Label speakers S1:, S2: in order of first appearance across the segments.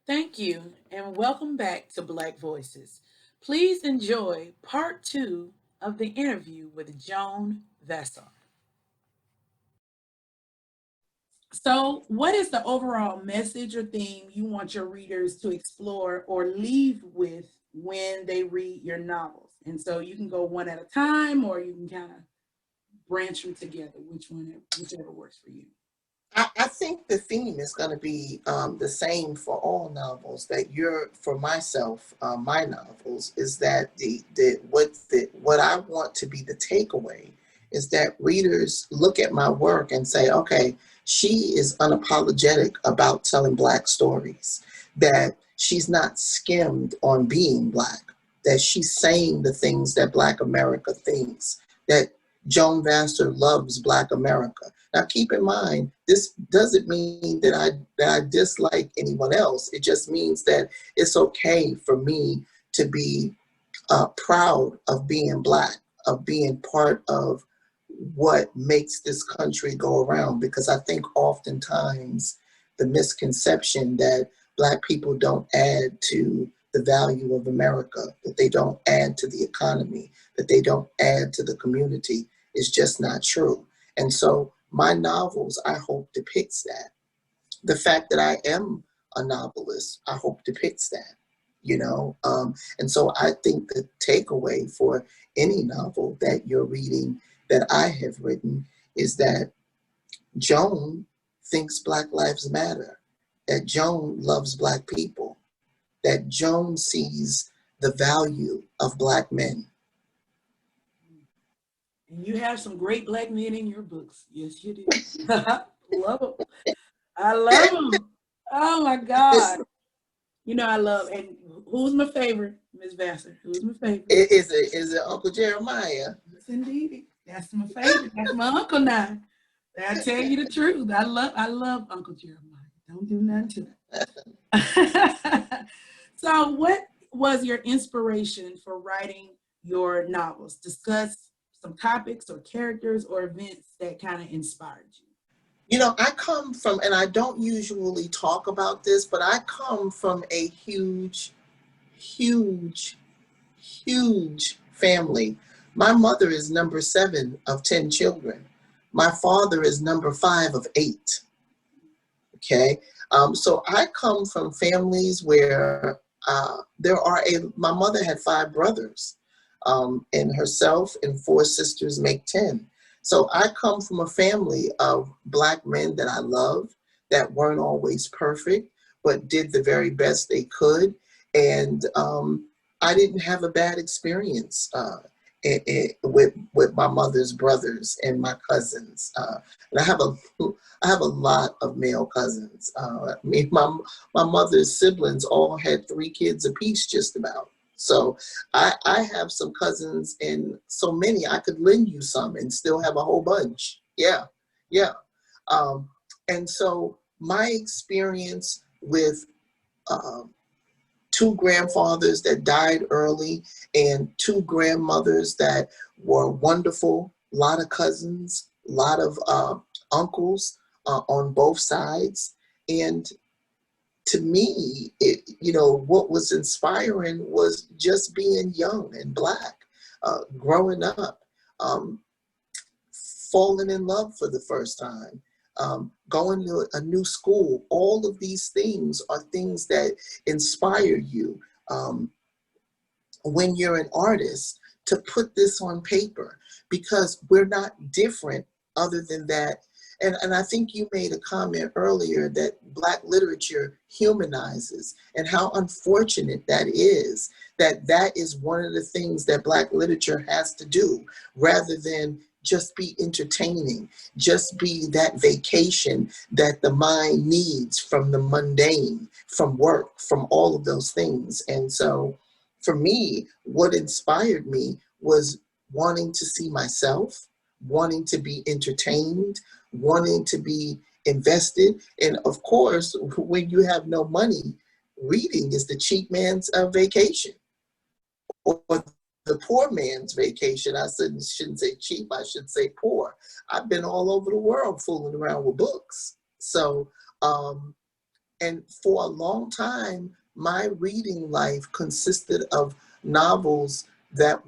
S1: Thank you, and welcome back to Black Voices. Please enjoy part two of the interview with Joan Vassar. So, what is the overall message or theme you want your readers to explore or leave with when they read your novels? And so you can go one at a time, or you can kind of branch them together, whichever works for you.
S2: I think the theme is going to be the same for all novels. That you're for myself, my novels is that what I want to be the takeaway is that readers look at my work and say, okay, she is unapologetic about telling Black stories. That she's not skimmed on being Black. That she's saying the things that Black America thinks. That Joan Vassar loves Black America. Now, keep in mind, this doesn't mean that I dislike anyone else. It just means that it's okay for me to be proud of being Black, of being part of what makes this country go around. Because I think oftentimes the misconception that Black people don't add to the value of America, that they don't add to the economy, that they don't add to the community is just not true. And so my novels, I hope, depicts that. The fact that I am a novelist, I hope depicts that, you know? And so I think the takeaway for any novel that you're reading that I have written is that Joan thinks Black lives matter, that Joan loves Black people, that Joan sees the value of Black men.
S1: And you have some great Black men in your books. Yes, you do. Love them. I love them. Oh my God. You know I love, and who's my favorite? Miss Vassar. Who's my favorite?
S2: Is it Uncle Jeremiah?
S1: Yes, indeed. That's my favorite. That's my uncle now. I tell you the truth. I love Uncle Jeremiah. Don't do nothing to it. So, what was your inspiration for writing your novels? Discuss some topics or characters or events that kind of inspired you.
S2: You know, I come from, and I don't usually talk about this, but I come from a huge, huge, huge family. My mother is number 7 of 10 children. My father is number 5 of 8. Okay. So I come from families where my mother had 5 brothers, and herself and 4 sisters make 10. So I come from a family of Black men that I love, that weren't always perfect, but did the very best they could. And I didn't have a bad experience with my mother's brothers and my cousins. And I have a lot of male cousins. My mother's siblings all had 3 kids apiece, just about. So I have some cousins, and so many I could lend you some and still have a whole bunch. Yeah, yeah. Um, and so my experience with um, 2 grandfathers that died early and 2 grandmothers that were wonderful, a lot of cousins, a lot of uncles on both sides. And to me, what was inspiring was just being young and Black, growing up, um, falling in love for the first time, going to a new school. All of these things are things that inspire you when you're an artist to put this on paper, because we're not different other than that. And I think you made a comment earlier that Black literature humanizes, and how unfortunate that is, that is one of the things that Black literature has to do, rather than just be entertaining, just be that vacation that the mind needs from the mundane, from work, from all of those things. And so for me, what inspired me was wanting to see myself, wanting to be entertained, wanting to be invested. And of course, when you have no money, reading is the cheap man's vacation, or the poor man's vacation. I shouldn't say cheap, I should say poor. I've been all over the world fooling around with books. So And for a long time, my reading life consisted of novels that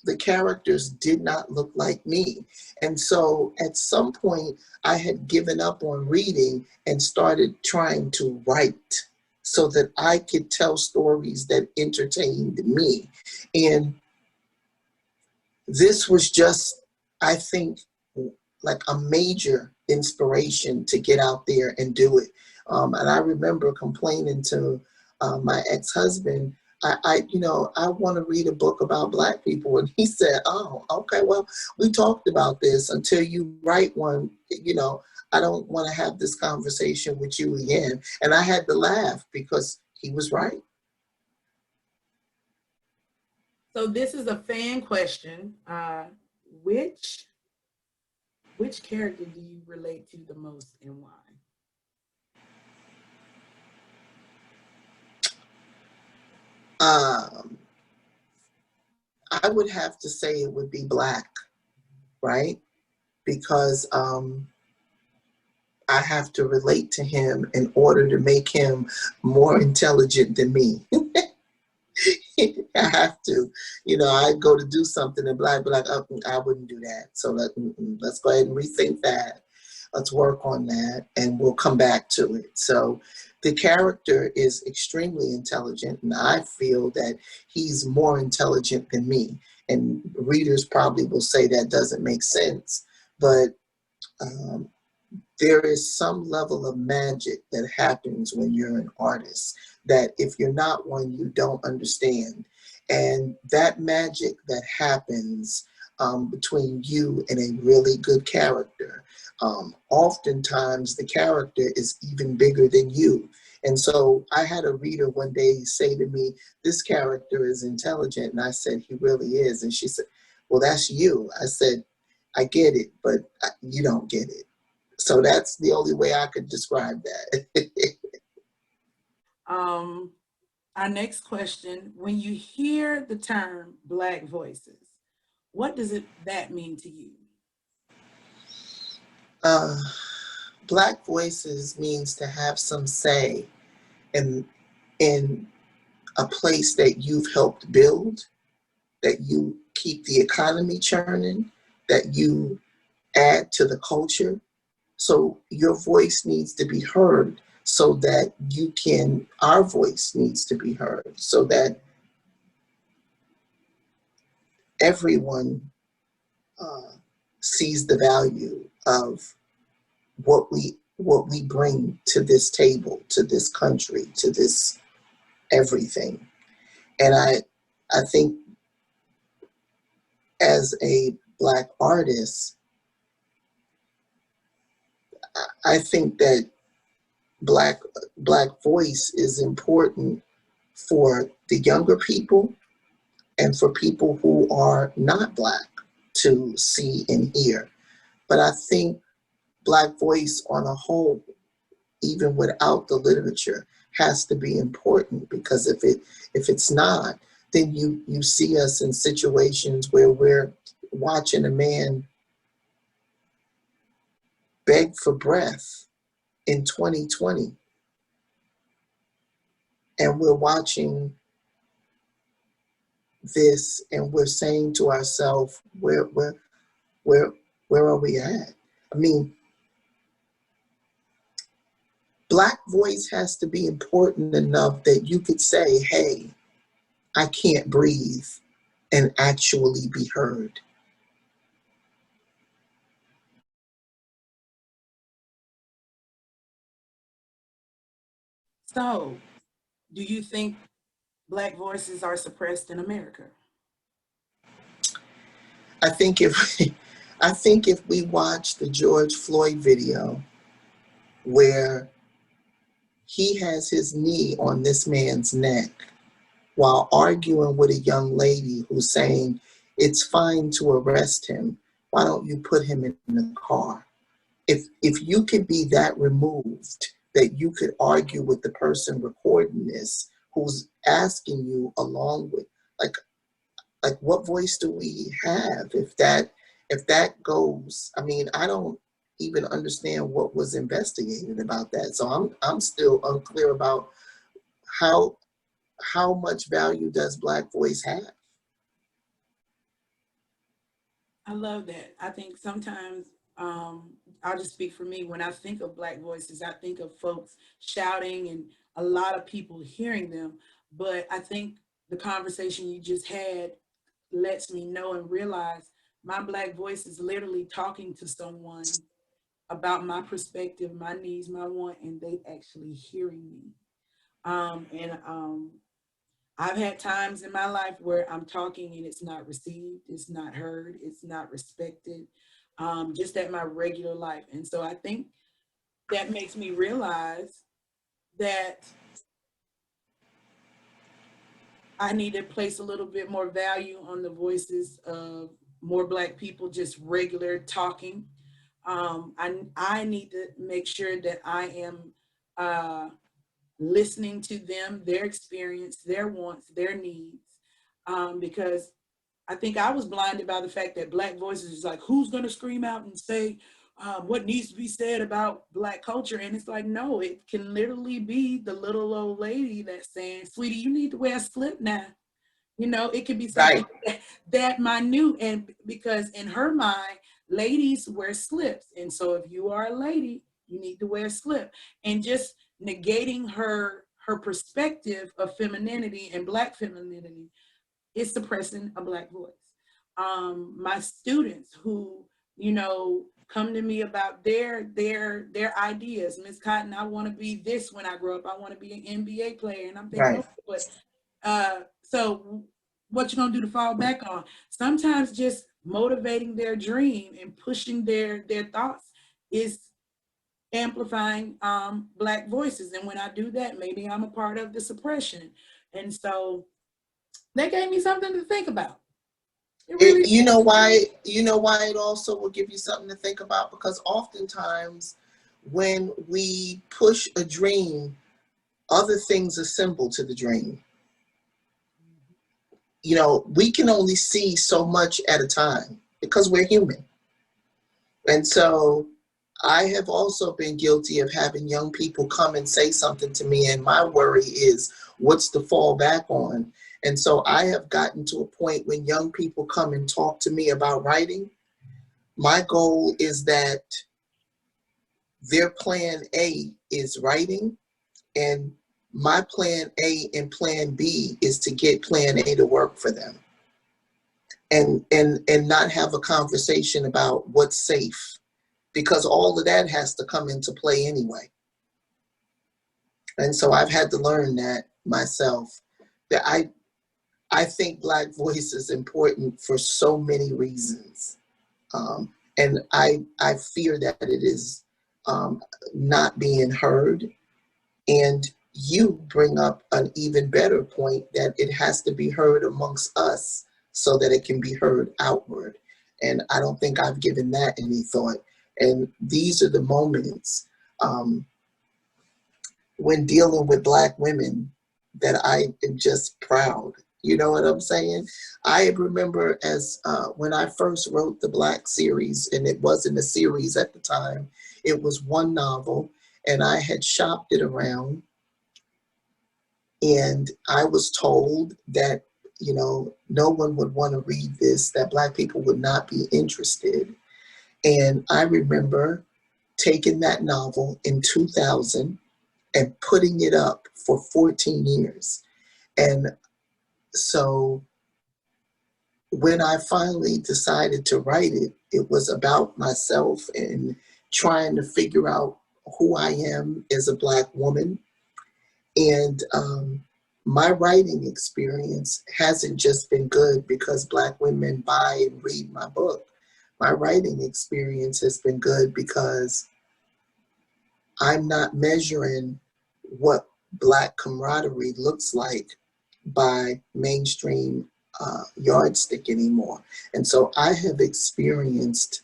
S2: the characters did not look like me. And so at some point, I had given up on reading and started trying to write so that I could tell stories that entertained me. And this was just, I think, like a major inspiration to get out there and do it. And I remember complaining to my ex-husband, I want to read a book about Black people. And he said, oh, okay, well, we talked about this. Until you write one, I don't want to have this conversation with you again. And I had to laugh because he was right.
S1: So this is a fan question. Which character do you relate to the most and why?
S2: I would have to say it would be Black, right? Because I have to relate to him in order to make him more intelligent than me. I have to. I go to do something and Black be like, oh, I wouldn't do that. So let's go ahead and rethink that. Let's work on that and we'll come back to it. So the character is extremely intelligent, and I feel that he's more intelligent than me. And readers probably will say that doesn't make sense, but there is some level of magic that happens when you're an artist that if you're not one, you don't understand. And that magic that happens between you and a really good character, oftentimes the character is even bigger than you. And so I had a reader one day say to me, this character is intelligent. And I said, he really is. And she said, well, that's you. I said, I get it, but you don't get it. So that's the only way I could describe that.
S1: Our next question, when you hear the term Black voices, what does that mean to you?
S2: Black voices means to have some say in a place that you've helped build, that you keep the economy churning, that you add to the culture. So your voice needs to be heard so that our voice needs to be heard so that everyone sees the value of what we bring to this table, to this country, to this everything. And I think as a Black artist, I think that Black voice is important for the younger people and for people who are not Black to see and hear. But I think Black voice on a whole, even without the literature, has to be important, because if it's not, then you see us in situations where we're watching a man beg for breath in 2020, and we're watching this and we're saying to ourselves, where are we at? I mean, Black voice has to be important enough that you could say, hey, I can't breathe, and actually be heard.
S1: So, do you think Black voices are suppressed in America?
S2: I think if we watch the George Floyd video where he has his knee on this man's neck while arguing with a young lady who's saying it's fine to arrest him, why don't you put him in the car? If you could be that removed that you could argue with the person recording this who's asking you along with, like what voice do we have if that goes? I mean, I don't, even understand what was investigated about that. So I'm still unclear about how much value does Black voice have?
S1: I love that. I think sometimes, I'll just speak for me. When I think of Black voices, I think of folks shouting and a lot of people hearing them. But I think the conversation you just had lets me know and realize my Black voice is literally talking to someone about my perspective, my needs, my want, and they actually hearing me. And I've had times in my life where I'm talking and it's not received, it's not heard, it's not respected, just at my regular life. And so I think that makes me realize that I need to place a little bit more value on the voices of more Black people, just regular talking. I need to make sure that I am listening to them, their experience, their wants, their needs, because I think I was blinded by the fact that Black voices is like, who's going to scream out and say what needs to be said about Black culture? And it's like, no, it can literally be the little old lady that's saying, sweetie, you need to wear a slip now. You know, it could be something
S2: Right.
S1: that minute. And because in her mind, ladies wear slips. And so if you are a lady, you need to wear a slip. And just negating her perspective of femininity and Black femininity is suppressing a Black voice. My students who, you know, come to me about their ideas. Miss Cotton, I want to be this when I grow up. I want to be an NBA player. And I'm thinking,
S2: Right.
S1: okay, but so what you gonna do to fall back on? Sometimes just motivating their dream and pushing their thoughts is amplifying Black voices. And when I do that, maybe I'm a part of the suppression. And so that gave me something to think about. It really
S2: You know why? You know why it also will give you something to think about? Because oftentimes, when we push a dream, other things assemble to the dream. You know, we can only see so much at a time because we're human. And so I have also been guilty of having young people come and say something to me, and my worry is what's to fall back on. And so I have gotten to a point when young people come and talk to me about writing. My goal is that their plan A is writing, and my plan A and plan B is to get plan A to work for them. And not have a conversation about what's safe, because all of that has to come into play anyway. And so I've had to learn that myself, that I think Black voice is important for so many reasons. And I fear that it is not being heard. And you bring up an even better point, that it has to be heard amongst us so that it can be heard outward. And I don't think I've given that any thought. And these are the moments when dealing with Black women that I am just proud. You know what I'm saying? I remember as when I first wrote the Black series, and it wasn't a series at the time, it was one novel, and I had shopped it around, and I was told that, you know, no one would want to read this, that Black people would not be interested. And I remember taking that novel in 2000 and putting it up for 14 years. And so when I finally decided to write it, it was about myself and trying to figure out who I am as a Black woman. And my writing experience hasn't just been good because Black women buy and read my book. My writing experience has been good because I'm not measuring what Black camaraderie looks like by mainstream yardstick anymore. And so I have experienced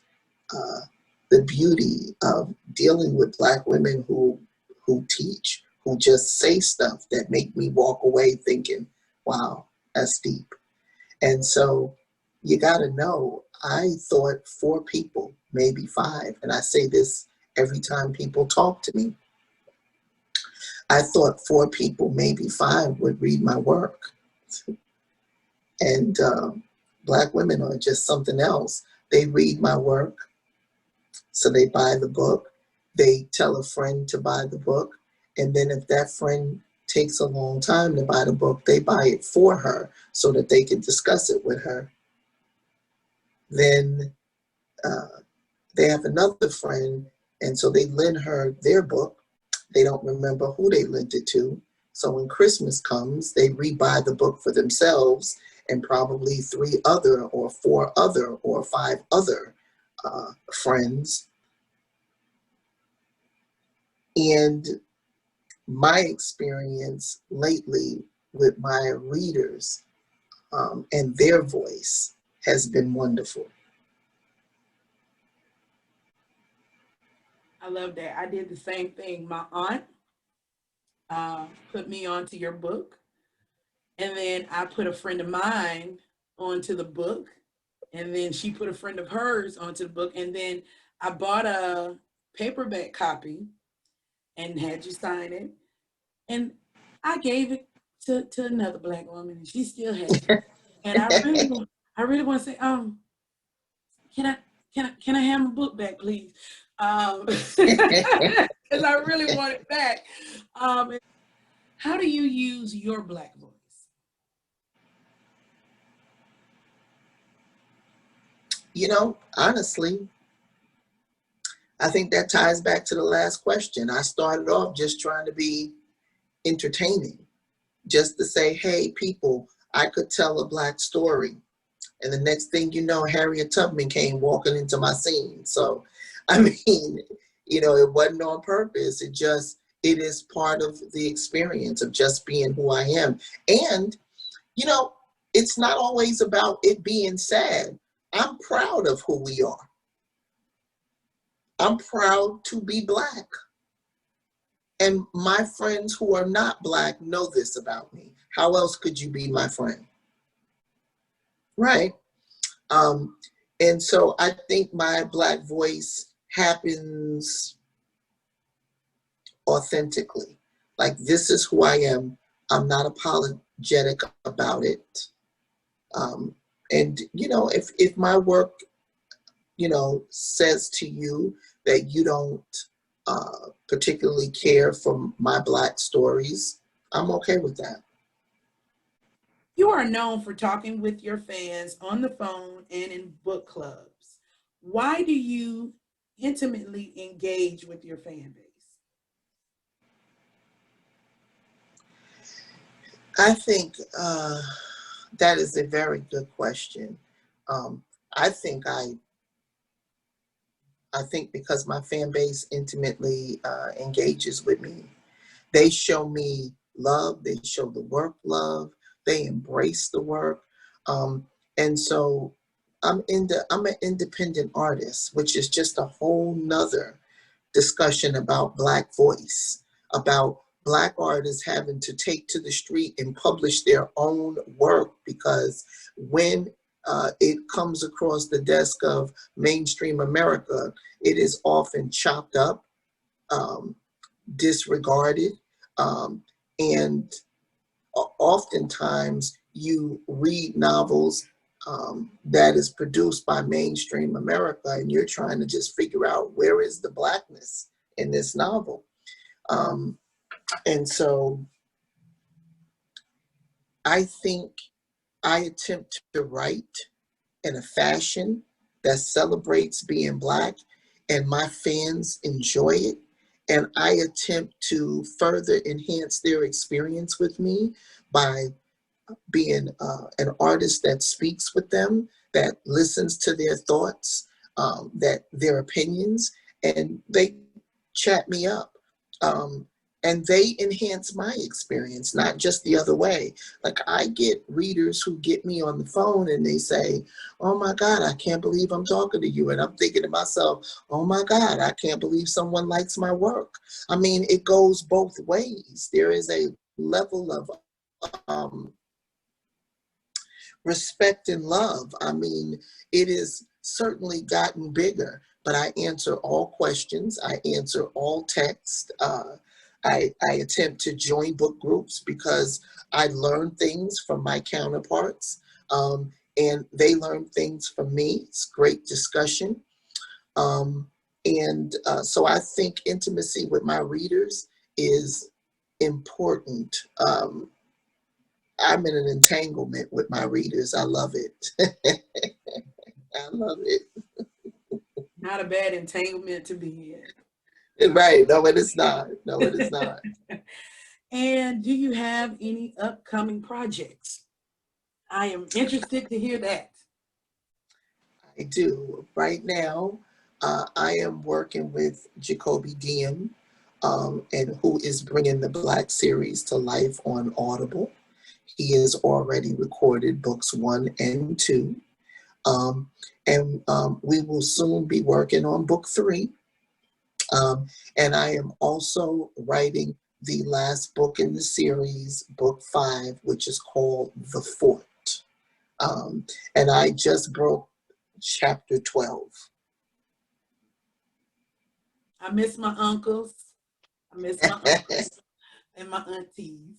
S2: the beauty of dealing with Black women who teach, who just say stuff that make me walk away thinking, wow, that's deep. And so you got to know, I thought 4 people, maybe 5. And I say this every time people talk to me. I thought 4 people, maybe 5, would read my work. And Black women are just something else. They read my work, so they buy the book. They tell a friend to buy the book. And then if that friend takes a long time to buy the book, they buy it for her so that they can discuss it with her. Then they have another friend, and so they lend her their book. They don't remember who they lent it to. So when Christmas comes, they rebuy the book for themselves and probably 3 other or 4 other or 5 other friends. And my experience lately with my readers and their voice has been wonderful.
S1: I love that. I did the same thing. My aunt put me onto your book, and then I put a friend of mine onto the book, and then she put a friend of hers onto the book, and then I bought a paperback copy and had you sign it, and I gave it to another Black woman, and she still has it. And I really want to say, can I can I have my book back, please? Because I really want it back. How do you use your Black voice?
S2: You know, honestly, I think that ties back to the last question. I started off just trying to be entertaining, just to say, hey, people, I could tell a Black story. And the next thing you know, Harriet Tubman came walking into my scene. So, I mean, you know, it wasn't on purpose. It is part of the experience of just being who I am. And, you know, it's not always about it being sad. I'm proud of who we are. I'm proud to be Black. And my friends who are not Black know this about me. How else could you be my friend? Right? And so I think my Black voice happens authentically. Like, this is who I am. I'm not apologetic about it. And, you know, if my work, you know, says to you that you don't particularly care for my Black stories, I'm okay with that.
S1: You are known for talking with your fans on the phone and in book clubs. Why do you intimately engage with your fan base?
S2: I think that is a very good question. Um, I think I think because my fan base intimately engages with me, they show me love, they show the work love, they embrace the work. And so I'm an independent artist, which is just a whole nother discussion about Black voice, about Black artists having to take to the street and publish their own work, because when it comes across the desk of mainstream America, it is often chopped up, um, disregarded, um, and oftentimes you read novels that is produced by mainstream America, and you're trying to just figure out where is the Blackness in this novel. Um, and so I think I attempt to write in a fashion that celebrates being Black, and my fans enjoy it. And I attempt to further enhance their experience with me by being an artist that speaks with them, that listens to their thoughts, that their opinions, and they chat me up. Um, and they enhance my experience, not just the other way. Like, I get readers who get me on the phone and they say, oh my God, I can't believe I'm talking to you. And I'm thinking to myself, oh my God, I can't believe someone likes my work. I mean, it goes both ways. There is a level of um, respect and love. I mean, it has certainly gotten bigger, but I answer all questions. I answer all text. I attempt to join book groups because I learn things from my counterparts, and they learn things from me. It's great discussion. So I think intimacy with my readers is important. I'm in an entanglement with my readers. I love it. I love it.
S1: Not a bad entanglement to be in.
S2: Right. No, it is not. No, it is not.
S1: And do you have any upcoming projects? I am interested to hear that.
S2: I do. Right now, I am working with Jacoby Diem, and who is bringing the Black series to life on Audible. He has already recorded books 1 and 2. We will soon be working on book 3. And I am also writing the last book in the series, book 5, which is called The Fort. And I just broke chapter 12.
S1: I miss my uncles. I miss my uncles and my aunties.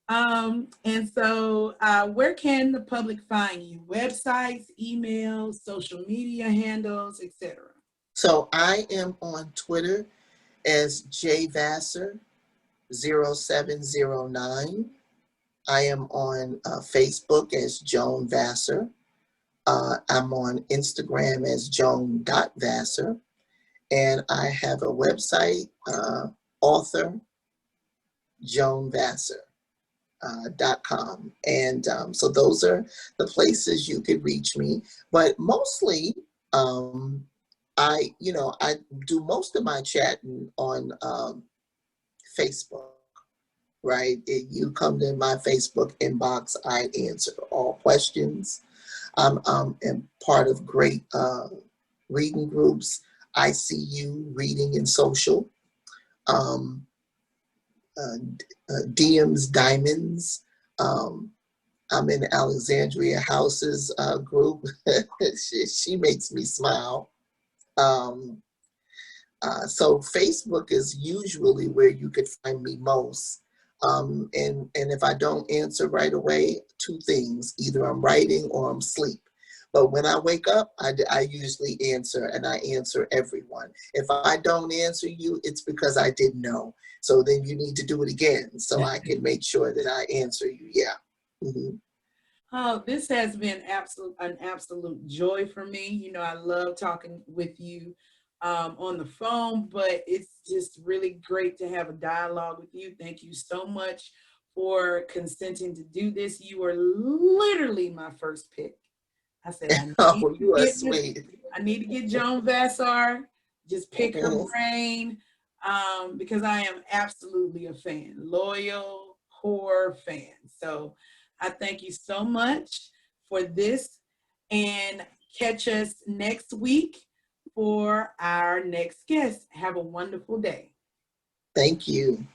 S1: And so where can the public find you? Websites, emails, social media handles, etc.
S2: So I am on Twitter as J Vassar 0709. I am on Facebook as Joan Vassar. I'm on Instagram as Joan.Vassar. And I have a website, author joanvassar.com. And so those are the places you could reach me. But mostly, I do most of my chatting on Facebook. Right? If you come to my Facebook inbox, I answer all questions. I'm part of great reading groups. ICU, Reading and Social. Diem's Diamonds. I'm in Alexandria House's group. she makes me smile. So Facebook is usually where you could find me most. And if I don't answer right away, 2 things: either I'm writing or I'm asleep. But when I wake up, I usually answer, and I answer everyone. If I don't answer you, it's because I didn't know. So then you need to do it again so I can make sure that I answer you. Yeah. Mm-hmm.
S1: Oh, this has been an absolute joy for me. You know, I love talking with you on the phone, but it's just really great to have a dialogue with you. Thank you so much for consenting to do this. You were literally my first pick. I said,
S2: Oh, you are sweet.
S1: I need to get Joan Vassar, just pick her
S2: Mm-hmm.
S1: brain, because I am absolutely a fan, loyal, core fan. So I thank you so much for this, and catch us next week for our next guest. Have a wonderful day.
S2: Thank you.